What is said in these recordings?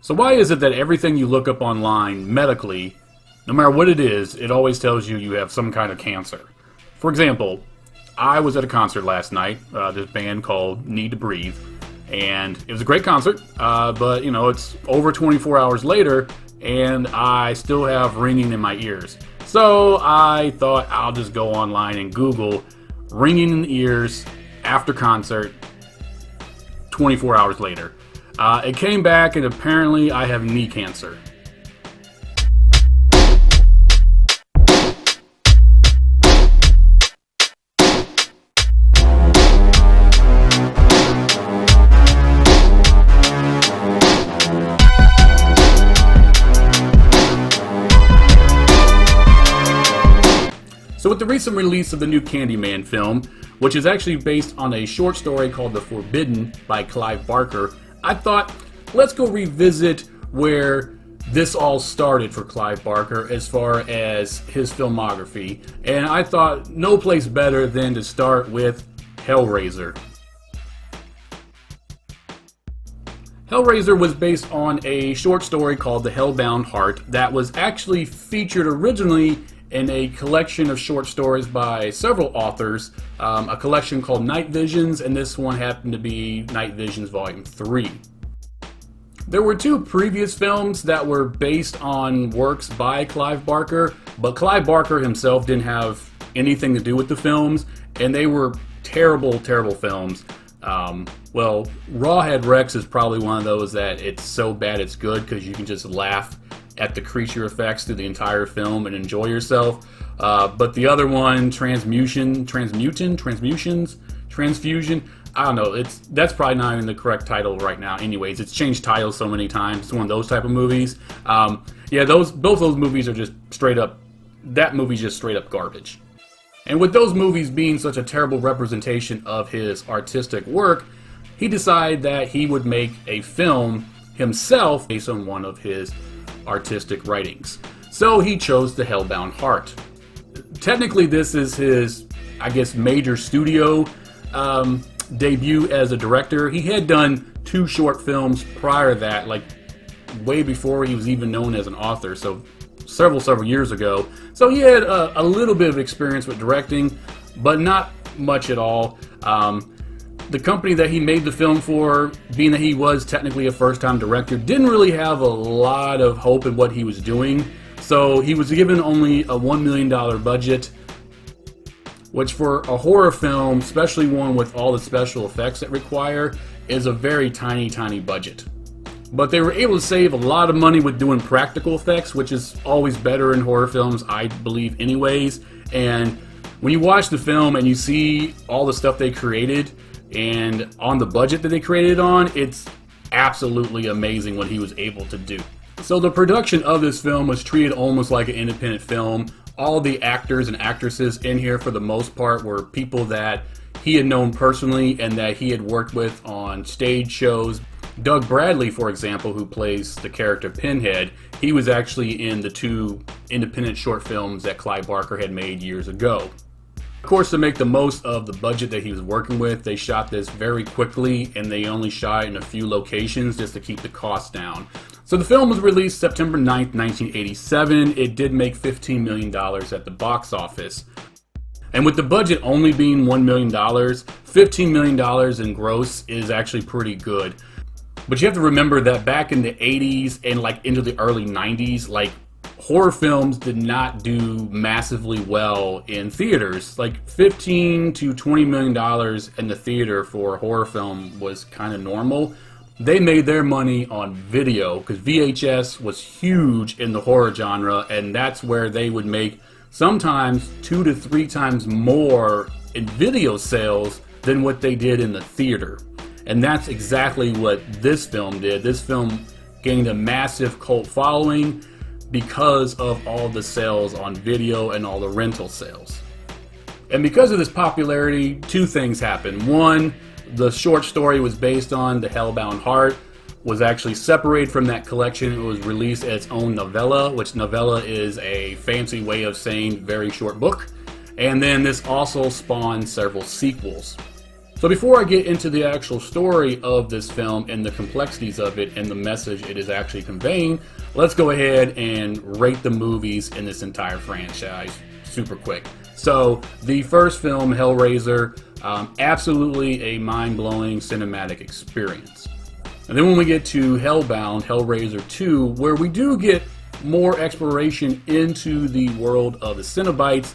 So why is it that everything you look up online medically, no matter what it is, it always tells you you have some kind of cancer? For example, I was at a concert last night, this band called Need to Breathe, and it was a great concert, but you know, it's over 24 hours later, and I still have ringing in my ears. So I thought I'll just go online and Google ringing in the ears after concert 24 hours later. It came back, and apparently I have knee cancer. So with the recent release of the new Candyman film, which is actually based on a short story called The Forbidden by Clive Barker, I thought, let's go revisit where this all started for Clive Barker as far as his filmography. And I thought no place better than to start with Hellraiser. Hellraiser was based on a short story called The Hellbound Heart that was actually featured originally in a collection of short stories by several authors, a collection called Night Visions, and this one happened to be Night Visions Volume 3. There were two previous films that were based on works by Clive Barker, but Clive Barker himself didn't have anything to do with the films, and they were terrible, terrible films. Well, Rawhead Rex is probably one of those that it's so bad it's good because you can just laugh at the creature effects through the entire film and enjoy yourself. But the other one, Transfusion, I don't know, that's probably not even the correct title right now anyways. It's changed titles so many times. It's one of those type of movies. Yeah, both those movies are just straight up, that movie's just straight up garbage. And with those movies being such a terrible representation of his artistic work, he decided that he would make a film himself based on one of his artistic writings. So he chose The Hellbound Heart. Technically this is his, I guess, major studio debut as a director. He had done 2 short films prior to that, like way before he was even known as an author, so several years ago. So he had a little bit of experience with directing, but not much at all. The company that he made the film for, being that he was technically a first-time director, didn't really have a lot of hope in what he was doing. So he was given only a $1 million budget, which for a horror film, especially one with all the special effects that require, is a very tiny budget. But they were able to save a lot of money with doing practical effects, which is always better in horror films, I believe anyways. And when you watch the film and you see all the stuff they created, and on the budget that they created on, it's absolutely amazing what he was able to do. So the production of this film was treated almost like an independent film. All the actors and actresses in here, for the most part, were people that he had known personally and that he had worked with on stage shows. Doug Bradley, for example, who plays the character Pinhead, he was actually in the 2 independent short films that Clive Barker had made years ago. Of course, to make the most of the budget that he was working with, they shot this very quickly, and they only shot in a few locations just to keep the costs down. So the film was released September 9th, 1987. It did make $15 million at the box office. And with the budget only being $1 million, $15 million in gross is actually pretty good. But you have to remember that back in the 80s and like into the early 90s, like horror films did not do massively well in theaters. Like $15 to $20 million in the theater for a horror film was kind of normal. They made their money on video because VHS was huge in the horror genre, and that's where they would make sometimes 2 to 3 times more in video sales than what they did in the theater. And that's exactly what this film did. This film gained a massive cult following because of all the sales on video and all the rental sales. And because of this popularity, 2 things happened. One, the short story was based on The Hellbound Heart, was actually separated from that collection. It was released as its own novella, which novella is a fancy way of saying very short book. And then this also spawned several sequels. So before I get into the actual story of this film and the complexities of it and the message it is actually conveying, let's go ahead and rate the movies in this entire franchise super quick. So the first film, Hellraiser, absolutely a mind-blowing cinematic experience. And then when we get to Hellbound, Hellraiser 2, where we do get more exploration into the world of the Cenobites,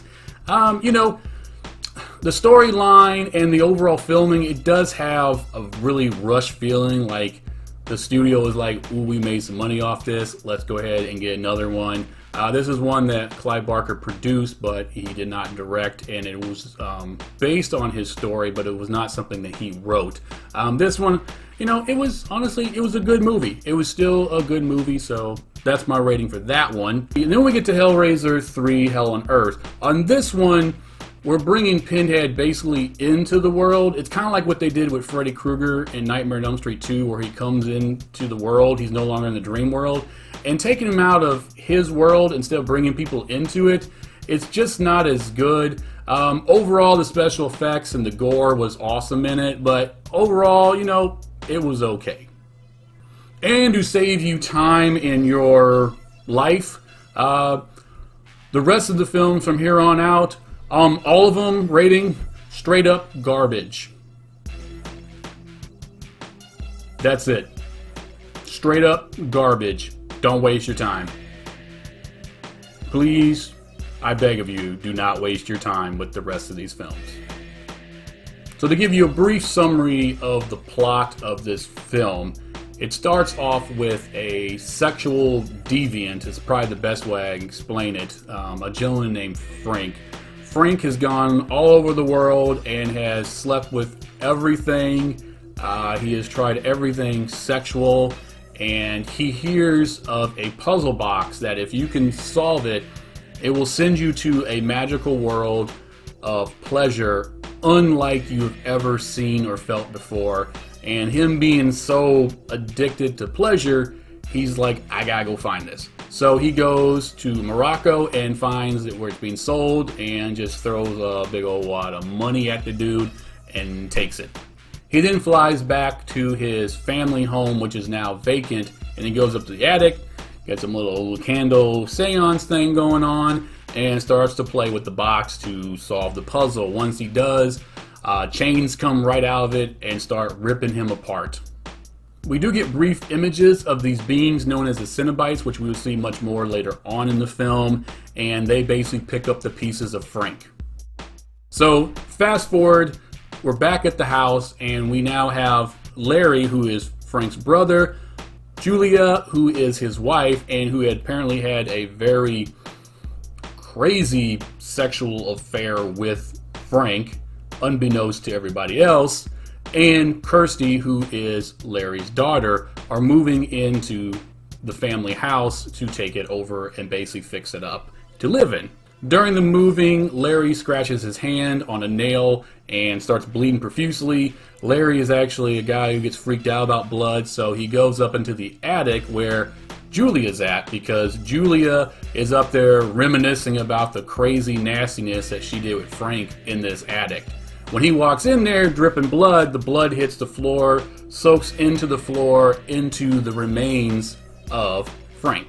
the storyline and the overall filming, it does have a really rushed feeling, like the studio is like, ooh, we made some money off this, let's go ahead and get another one. This is one that Clive Barker produced, but he did not direct, and it was based on his story, but it was not something that he wrote. This one, it was a good movie. It was still a good movie, so that's my rating for that one. And then we get to Hellraiser 3, Hell on Earth. On this one, we're bringing Pinhead basically into the world. It's kind of like what they did with Freddy Krueger in Nightmare on Elm Street 2, where he comes into the world. He's no longer in the dream world. And taking him out of his world instead of bringing people into it, it's just not as good. Overall, the special effects and the gore was awesome in it, but overall, it was okay. And to save you time in your life, the rest of the films from here on out, all of them rating straight up garbage. That's it. Straight up garbage. Don't waste your time. Please, I beg of you, do not waste your time with the rest of these films. So to give you a brief summary of the plot of this film, it starts off with a sexual deviant, is probably the best way I can explain it, a gentleman named Frank. Frank has gone all over the world and has slept with everything. He has tried everything sexual, and he hears of a puzzle box that if you can solve it, it will send you to a magical world of pleasure unlike you've ever seen or felt before. And him being so addicted to pleasure, he's like, I gotta go find this. So he goes to Morocco and finds it where it's being sold and just throws a big old wad of money at the dude and takes it. He then flies back to his family home, which is now vacant, and he goes up to the attic, gets some little candle seance thing going on, and starts to play with the box to solve the puzzle. Once he does, chains come right out of it and start ripping him apart. We do get brief images of these beings known as the Cenobites, which we will see much more later on in the film, and they basically pick up the pieces of Frank. So, fast forward, we're back at the house, and we now have Larry, who is Frank's brother, Julia, who is his wife, and who had apparently had a very crazy sexual affair with Frank, unbeknownst to everybody else, and Kirsty, who is Larry's daughter, are moving into the family house to take it over and basically fix it up to live in. During the moving, Larry scratches his hand on a nail and starts bleeding profusely. Larry is actually a guy who gets freaked out about blood, so he goes up into the attic where Julia's at, because Julia is up there reminiscing about the crazy nastiness that she did with Frank in this attic. When he walks in there dripping blood, the blood hits the floor, soaks into the floor, into the remains of Frank.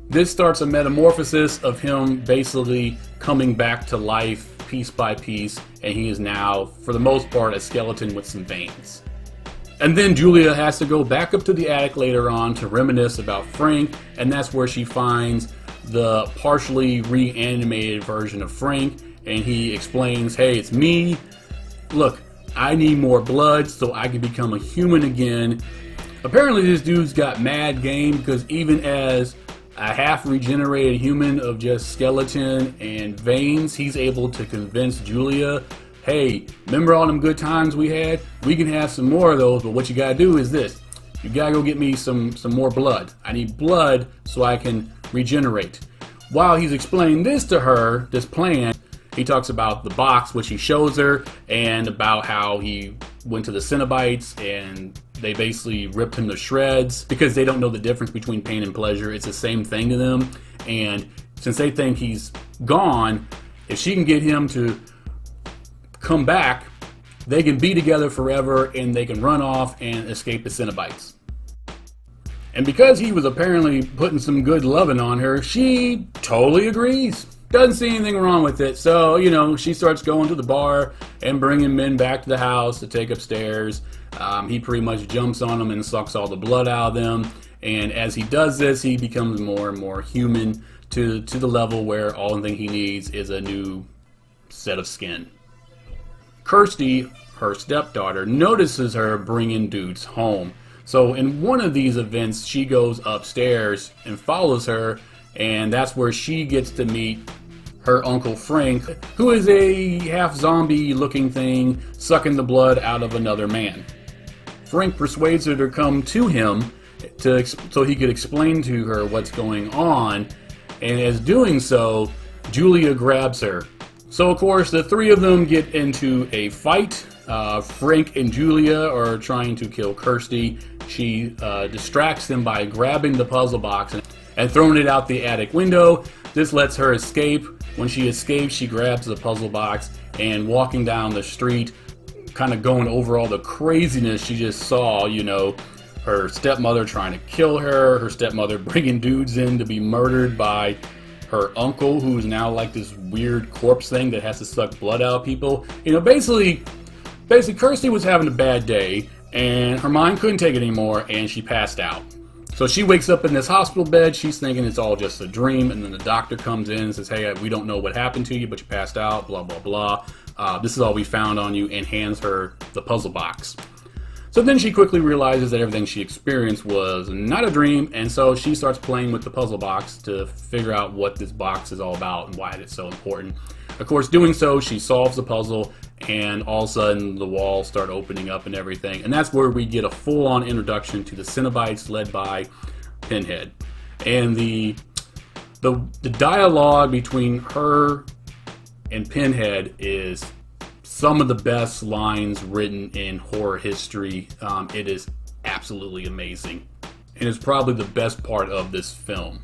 This starts a metamorphosis of him basically coming back to life piece by piece, and he is now, for the most part, a skeleton with some veins. And then Julia has to go back up to the attic later on to reminisce about Frank, and that's where she finds the partially reanimated version of Frank, and he explains, hey, it's me. Look, I need more blood so I can become a human again. Apparently this dude's got mad game, because even as a half regenerated human of just skeleton and veins, he's able to convince Julia, hey, remember all them good times we had? We can have some more of those, but what you gotta do is this. You gotta go get me some more blood. I need blood so I can regenerate. While he's explaining this to her, this plan, he talks about the box, which he shows her, and about how he went to the Cenobites and they basically ripped him to shreds because they don't know the difference between pain and pleasure. It's the same thing to them. And since they think he's gone, if she can get him to come back, they can be together forever and they can run off and escape the Cenobites. And because he was apparently putting some good loving on her, she totally agrees. Doesn't see anything wrong with it. So, you know, she starts going to the bar and bringing men back to the house to take upstairs. He pretty much jumps on them and sucks all the blood out of them. And as he does this, he becomes more and more human to the level where all thing he needs is a new set of skin. Kirsty, her stepdaughter, notices her bringing dudes home. So in one of these events, she goes upstairs and follows her, and that's where she gets to meet her Uncle Frank, who is a half-zombie looking thing sucking the blood out of another man. Frank persuades her to come to him so he could explain to her what's going on, and as doing so, Julia grabs her. So of course the three of them get into a fight. Frank and Julia are trying to kill Kirsty. She distracts them by grabbing the puzzle box and throwing it out the attic window. This lets her escape. When she escapes, she grabs the puzzle box and walking down the street, kind of going over all the craziness she just saw, you know, her stepmother trying to kill her stepmother bringing dudes in to be murdered by her uncle, who's now like this weird corpse thing that has to suck blood out of people. You know, basically Kirsty was having a bad day and her mind couldn't take it anymore and she passed out. So she wakes up in this hospital bed. She's thinking it's all just a dream, and then the doctor comes in and says, hey, we don't know what happened to you, but you passed out, blah, blah, blah. This is all we found on you, and hands her the puzzle box. So then she quickly realizes that everything she experienced was not a dream, and so she starts playing with the puzzle box to figure out what this box is all about and why it's so important. Of course, doing so, she solves the puzzle, and all of a sudden the walls start opening up and everything. And that's where we get a full-on introduction to the Cenobites led by Pinhead. And the dialogue between her and Pinhead is some of the best lines written in horror history. It is absolutely amazing. And it's probably the best part of this film.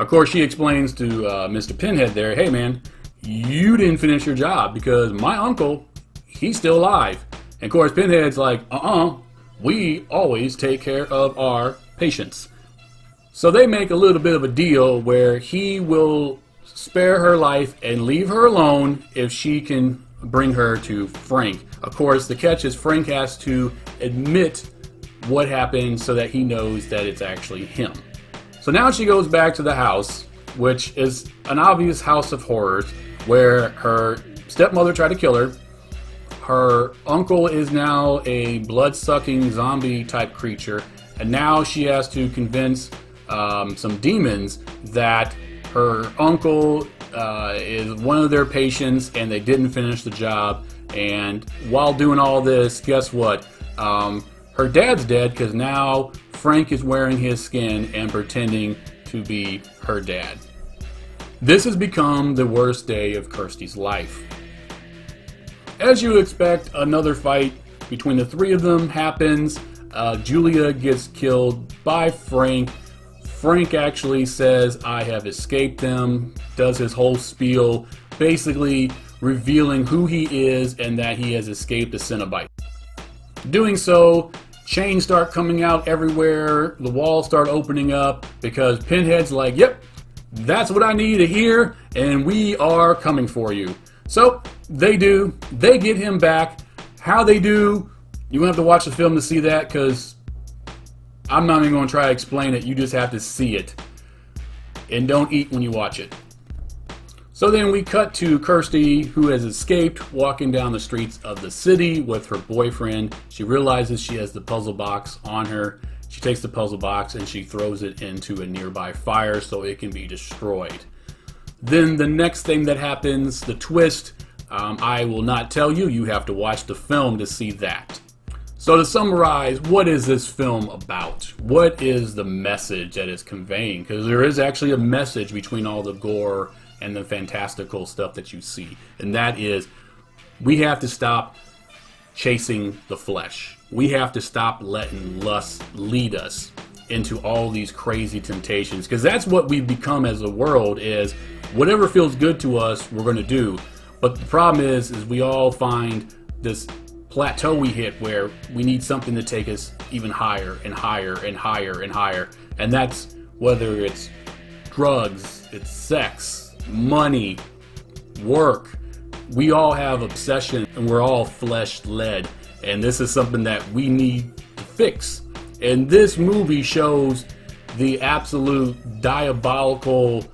Of course, she explains to Mr. Pinhead there, hey man, you didn't finish your job because my uncle, he's still alive. And of course, Pinhead's like, we always take care of our patients. So they make a little bit of a deal where he will spare her life and leave her alone if she can bring her to Frank. Of course, the catch is Frank has to admit what happened so that he knows that it's actually him. So now she goes back to the house, which is an obvious house of horrors, where her stepmother tried to kill her. Her uncle is now a blood-sucking zombie-type creature, and now she has to convince some demons that her uncle is one of their patients and they didn't finish the job. And while doing all this, guess what? Her dad's dead because now Frank is wearing his skin and pretending to be her dad. This has become the worst day of Kirsty's life. As you would expect, another fight between the three of them happens. Julia gets killed by Frank. Frank actually says, I have escaped them, does his whole spiel, basically revealing who he is and that he has escaped the Cenobite. Doing so, chains start coming out everywhere, the walls start opening up because Pinhead's like, yep, that's what I need to hear, and we are coming for you. So, they do. They get him back. How they do, you have to watch the film to see that, because I'm not even going to try to explain it. You just have to see it. And don't eat when you watch it. So then we cut to Kirsty, who has escaped, walking down the streets of the city with her boyfriend. She realizes she has the puzzle box on her. She takes the puzzle box and she throws it into a nearby fire so it can be destroyed. Then the next thing that happens, the twist, I will not tell you. You have to watch the film to see that. So to summarize, what is this film about? What is the message that it's conveying? Because there is actually a message between all the gore and the fantastical stuff that you see. And that is, we have to stop chasing the flesh. We have to stop letting lust lead us into all these crazy temptations. Because that's what we've become as a world, is whatever feels good to us, we're going to do. But the problem is we all find this plateau we hit where we need something to take us even higher and higher and higher and higher. And that's whether it's drugs, it's sex, money, work. We all have obsession and we're all flesh-led. And this is something that we need to fix. And this movie shows the absolute diabolical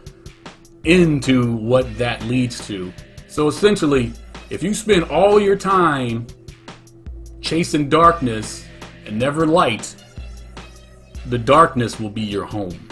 end to what that leads to. So essentially, if you spend all your time chasing darkness and never light, the darkness will be your home.